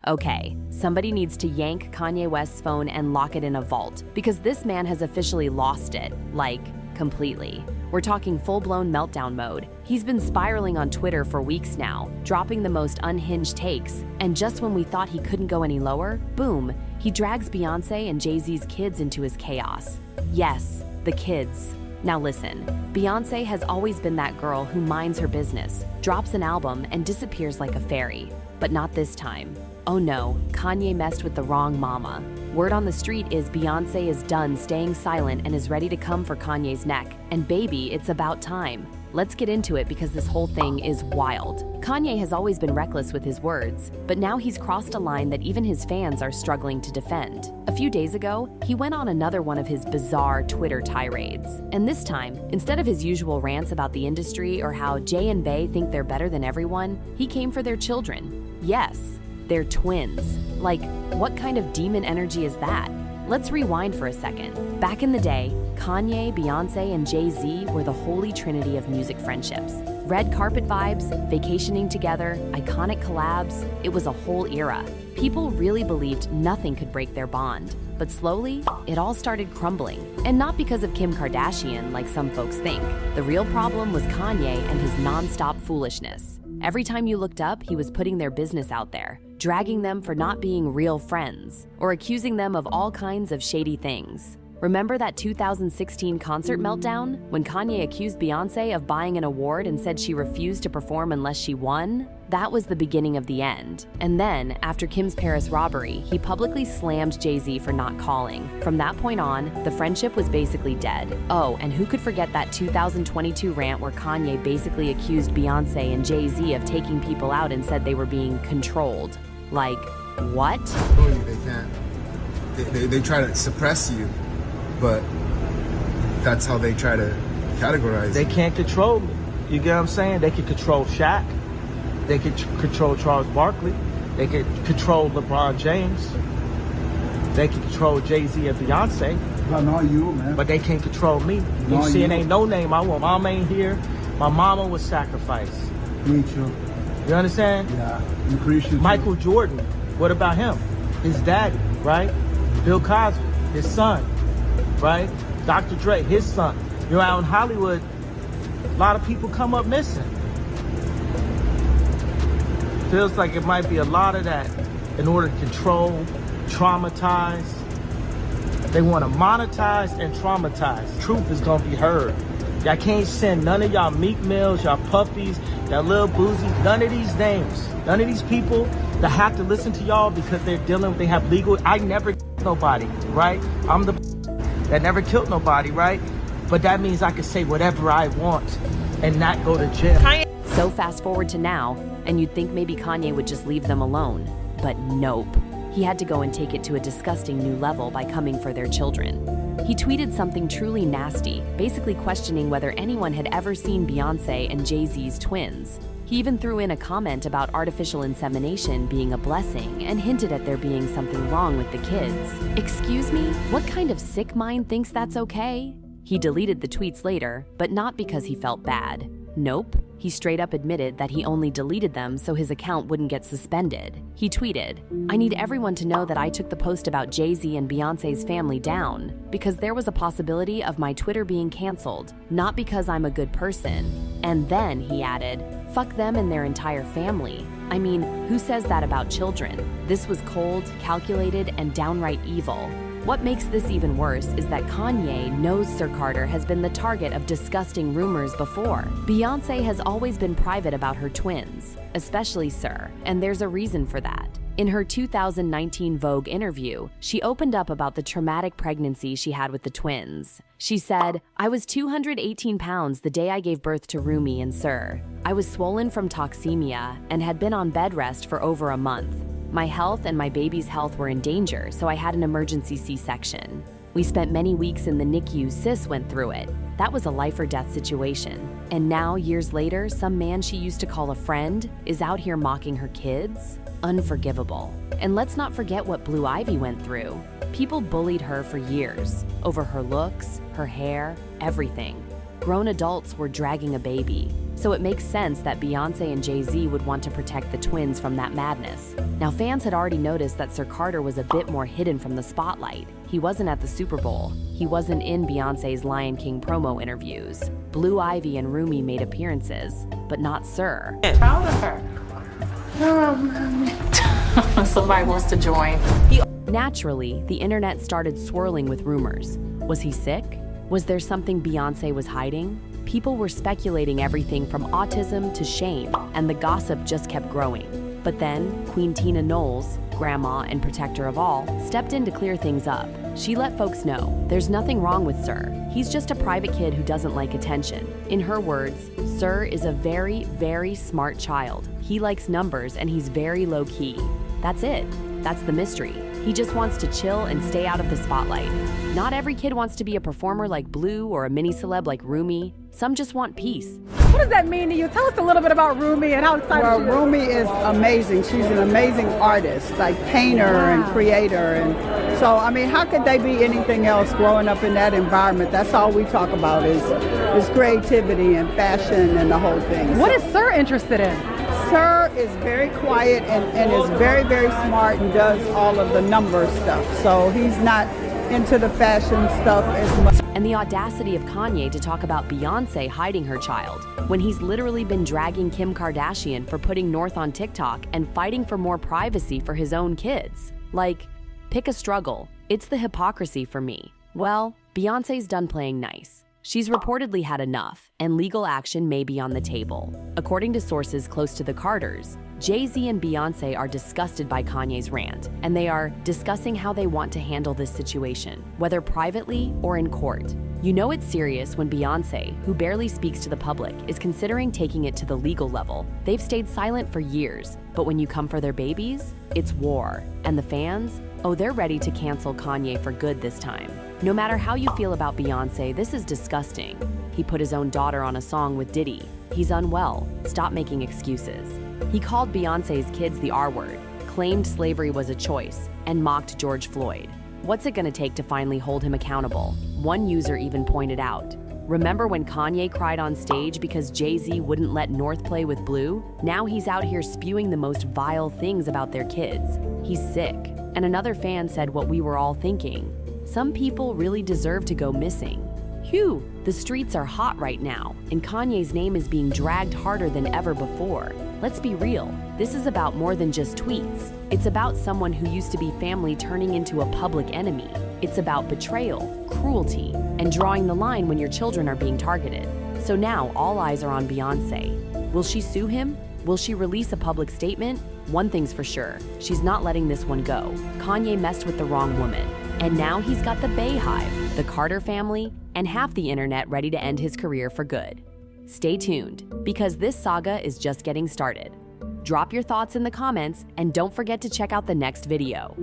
Okay, somebody needs to yank Kanye West's phone and lock it in a vault, because this man has officially lost it, like, completely. We're talking full-blown meltdown mode. He's been spiraling on Twitter for weeks now, dropping the most unhinged takes, and just when we thought he couldn't go any lower, boom, he drags Beyoncé and Jay-Z's kids into his chaos. Yes, the kids. Now listen, Beyoncé has always been that girl who minds her business, drops an album, and disappears like a fairy. But not this time. Oh no, Kanye messed with the wrong mama. Word on the street is Beyoncé is done staying silent and is ready to come for Kanye's neck. And baby, it's about time. Let's get into it because this whole thing is wild. Kanye has always been reckless with his words, but now he's crossed a line that even his fans are struggling to defend. A few days ago, he went on another one of his bizarre Twitter tirades. And this time, instead of his usual rants about the industry or how Jay and Bey think they're better than everyone, he came for their children. Yes, they're twins. Like, what kind of demon energy is that? Let's rewind for a second. Back in the day, Kanye, Beyoncé, and Jay-Z were the holy trinity of music friendships. Red carpet vibes, vacationing together, iconic collabs, it was a whole era. People really believed nothing could break their bond. But slowly, it all started crumbling. And not because of Kim Kardashian, like some folks think. The real problem was Kanye and his non-stop foolishness. Every time you looked up, he was putting their business out there, dragging them for not being real friends, or accusing them of all kinds of shady things. Remember that 2016 concert meltdown when Kanye accused Beyoncé of buying an award and said she refused to perform unless she won? That was the beginning of the end. And then, after Kim's Paris robbery, he publicly slammed Jay-Z for not calling. From that point on, the friendship was basically dead. Oh, and who could forget that 2022 rant where Kanye basically accused Beyoncé and Jay-Z of taking people out and said they were being controlled. Like, what? They can't. They try to suppress you. But that's how they try to categorize. They can't control me. You get what I'm saying? They can control Shaq. They can control Charles Barkley. They can control LeBron James. They can control Jay-Z and Beyonce. But not you, man. But they can't control me. You see, it ain't no name. My mom ain't here. My mama was sacrificed. Me too. You understand? Yeah, I'm Christian. Michael Jordan. What about him? His daddy, right? Bill Cosby, his son. Right? Dr. Dre, his son. You know, out in Hollywood, a lot of people come up missing. Feels like it might be a lot of that in order to control, traumatize. They want to monetize and traumatize. Truth is going to be heard. Y'all can't send none of y'all Meek Mills, y'all Puffies, y'all Lil Boozy, none of these names. None of these people that have to listen to y'all because they have legal. I never nobody, right? I'm the that never killed nobody, right? But that means I can say whatever I want and not go to jail. So fast forward to now, and you'd think maybe Kanye would just leave them alone. But nope. He had to go and take it to a disgusting new level by coming for their children. He tweeted something truly nasty, basically questioning whether anyone had ever seen Beyoncé and Jay-Z's twins. He even threw in a comment about artificial insemination being a blessing and hinted at there being something wrong with the kids. Excuse me? What kind of sick mind thinks that's okay? He deleted the tweets later, but not because he felt bad. Nope. He straight up admitted that he only deleted them so his account wouldn't get suspended. He tweeted, "I need everyone to know that I took the post about Jay-Z and Beyoncé's family down because there was a possibility of my Twitter being canceled, not because I'm a good person." And then he added, "Fuck them and their entire family. I mean, who says that about children?" This was cold, calculated, and downright evil. What makes this even worse is that Kanye knows Sir Carter has been the target of disgusting rumors before. Beyoncé has always been private about her twins, especially Sir, and there's a reason for that. In her 2019 Vogue interview, she opened up about the traumatic pregnancy she had with the twins. She said, "I was 218 pounds the day I gave birth to Rumi and Sir. I was swollen from toxemia and had been on bed rest for over a month. My health and my baby's health were in danger, so I had an emergency C-section. We spent many weeks in the NICU. Sis went through it. That was a life or death situation. And now, years later, some man she used to call a friend is out here mocking her kids? Unforgivable. And let's not forget what Blue Ivy went through. People bullied her for years, over her looks, her hair, everything. Grown adults were dragging a baby. so it makes sense that Beyoncé and Jay-Z would want to protect the twins from that madness. Now, fans had already noticed that Sir Carter was a bit more hidden from the spotlight. He wasn't at the Super Bowl. He wasn't in Beyoncé's Lion King promo interviews. Blue Ivy and Rumi made appearances, but not Sir. Proud of her. Somebody wants to join. Naturally, the internet started swirling with rumors. Was he sick? Was there something Beyoncé was hiding? People were speculating everything from autism to shame, and the gossip just kept growing. But then, Queen Tina Knowles, grandma and protector of all, stepped in to clear things up. She let folks know, there's nothing wrong with Sir. He's just a private kid who doesn't like attention. In her words, Sir is a very, very smart child. He likes numbers and he's very low-key. That's it. That's the mystery. He just wants to chill and stay out of the spotlight. Not every kid wants to be a performer like Blue or a mini celeb like Rumi. Some just want peace. What does that mean to you? Tell us a little bit about Rumi and how excited Well, she is. Rumi is amazing. She's an amazing artist, like painter and creator. And so, I mean, how could they be anything else growing up in that environment? That's all we talk about is creativity and fashion and the whole thing. What is Sir interested in? Sir is very quiet and is very, very smart and does all of the number stuff. So he's not into the fashion stuff as much. And the audacity of Kanye to talk about Beyoncé hiding her child, when he's literally been dragging Kim Kardashian for putting North on TikTok and fighting for more privacy for his own kids. Like, pick a struggle. It's the hypocrisy for me. Well, Beyoncé's done playing nice. She's reportedly had enough, and legal action may be on the table. According to sources close to the Carters, Jay-Z and Beyoncé are disgusted by Kanye's rant, and they are discussing how they want to handle this situation, whether privately or in court. You know it's serious when Beyoncé, who barely speaks to the public, is considering taking it to the legal level. They've stayed silent for years, but when you come for their babies, it's war. And the fans? Oh, they're ready to cancel Kanye for good this time. No matter how you feel about Beyoncé, this is disgusting. He put his own daughter on a song with Diddy. He's unwell. Stop making excuses. He called Beyoncé's kids the R-word, claimed slavery was a choice, and mocked George Floyd. What's it gonna take to finally hold him accountable? One user even pointed out, remember when Kanye cried on stage because Jay-Z wouldn't let North play with Blue? Now he's out here spewing the most vile things about their kids. He's sick. And another fan said what we were all thinking. Some people really deserve to go missing. Phew, the streets are hot right now, and Kanye's name is being dragged harder than ever before. Let's be real, this is about more than just tweets. It's about someone who used to be family turning into a public enemy. It's about betrayal, cruelty, and drawing the line when your children are being targeted. So now all eyes are on Beyoncé. Will she sue him? Will she release a public statement? One thing's for sure, she's not letting this one go. Kanye messed with the wrong woman. And now he's got the Bayhive, the Carter family, and half the internet ready to end his career for good. Stay tuned, because this saga is just getting started. Drop your thoughts in the comments, and don't forget to check out the next video.